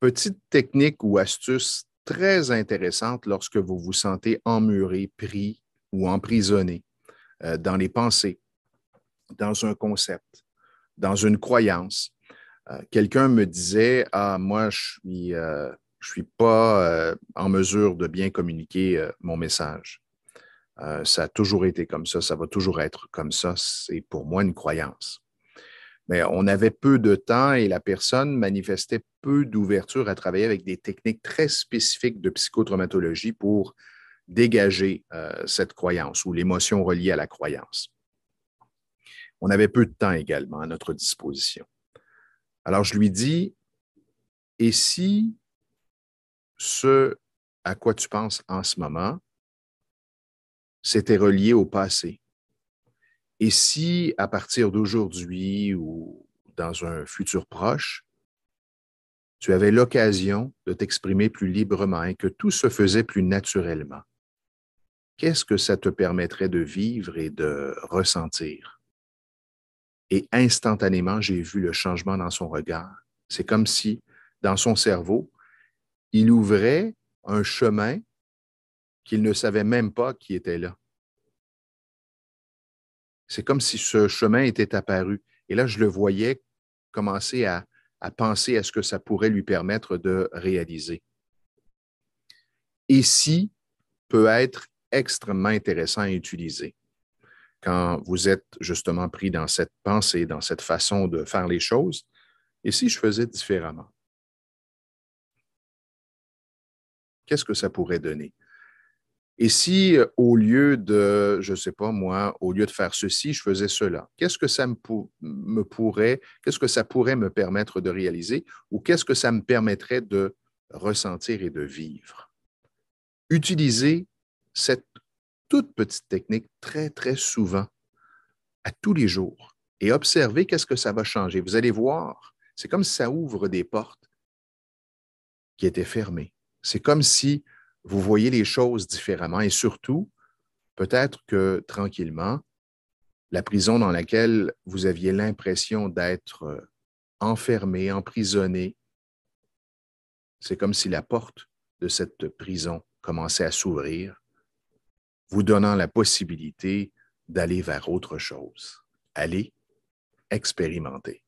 Petite technique ou astuce très intéressante lorsque vous vous sentez emmuré, pris ou emprisonné dans les pensées, dans un concept, dans une croyance. Quelqu'un me disait, ah, moi, je suis pas en mesure de bien communiquer mon message. Ça a toujours été comme ça va toujours être comme ça. C'est pour moi une croyance. Mais on avait peu de temps et la personne manifestait peu d'ouverture à travailler avec des techniques très spécifiques de psychotraumatologie pour dégager cette croyance ou l'émotion reliée à la croyance. On avait peu de temps également à notre disposition. Alors, je lui dis, et si ce à quoi tu penses en ce moment, c'était relié au passé? Et si, à partir d'aujourd'hui ou dans un futur proche, tu avais l'occasion de t'exprimer plus librement et que tout se faisait plus naturellement, qu'est-ce que ça te permettrait de vivre et de ressentir? Et instantanément, j'ai vu le changement dans son regard. C'est comme si, dans son cerveau, il ouvrait un chemin qu'il ne savait même pas qui était là. C'est comme si ce chemin était apparu. Et là, je le voyais commencer à penser à ce que ça pourrait lui permettre de réaliser. Et si peut être extrêmement intéressant à utiliser quand vous êtes justement pris dans cette pensée, dans cette façon de faire les choses. Et si je faisais différemment? Qu'est-ce que ça pourrait donner? Et si, au lieu de, je ne sais pas moi, au lieu de faire ceci, je faisais cela, qu'est-ce que ça qu'est-ce que ça pourrait me permettre de réaliser ou qu'est-ce que ça me permettrait de ressentir et de vivre? Utilisez cette toute petite technique très, très souvent, à tous les jours, et observez qu'est-ce que ça va changer. Vous allez voir, c'est comme si ça ouvre des portes qui étaient fermées. C'est comme si vous voyez les choses différemment et surtout, peut-être que tranquillement, la prison dans laquelle vous aviez l'impression d'être enfermé, emprisonné, c'est comme si la porte de cette prison commençait à s'ouvrir, vous donnant la possibilité d'aller vers autre chose. Allez expérimenter.